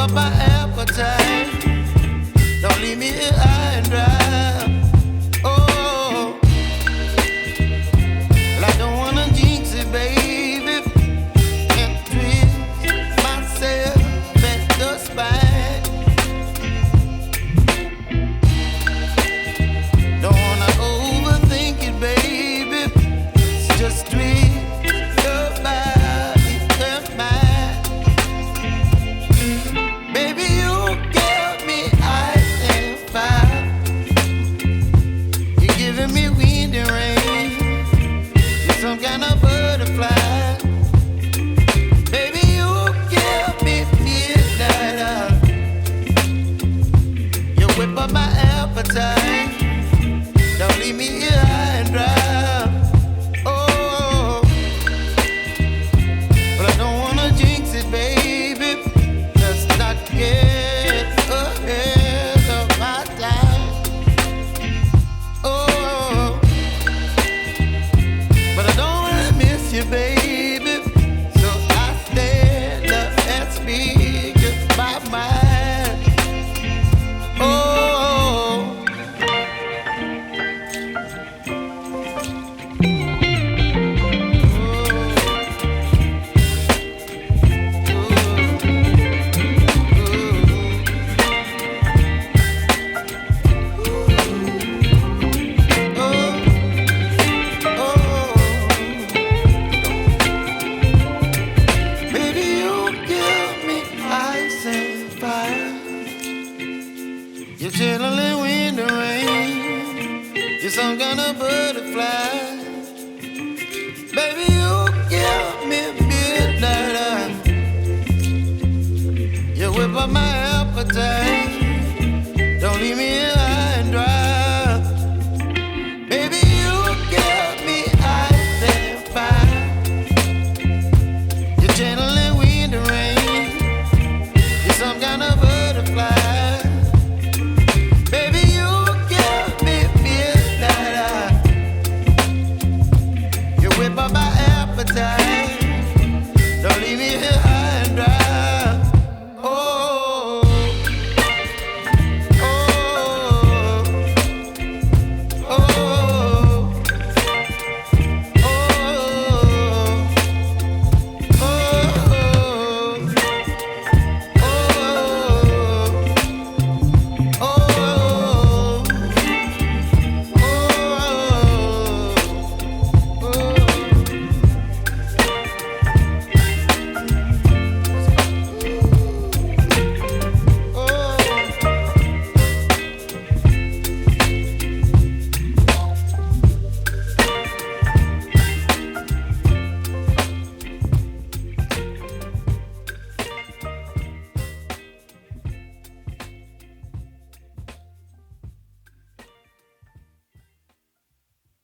up my appetite. Don't leave me here high and dry. Oh, well, I don't wanna jinx it, baby, and twist myself at the spine. Don't wanna overthink it, baby. It's just twist your body and mine. Baby, you give me ice and fire. You're giving me wind and rain. You're some kind of butterfly. Baby, you give me midnight. You whip up my appetite. Don't leave me here high and dry. Oh, but I don't wanna jinx it, baby. Let's not get ahead of my time. Oh, but I don't wanna miss you, baby. So I stand up and speak my mind. Oh. Baby, you give me ice and fire. You're chilling wind and rain. You're some kind of butterfly. Baby, you give me midnight. You whip up my appetite. Don't leave me here high and dry. Baby, you give me ice and fire. You're channeling wind and rain. You're some kind of butterfly. Baby, you give me midnight. You whip up my appetite. Don't leave me here high.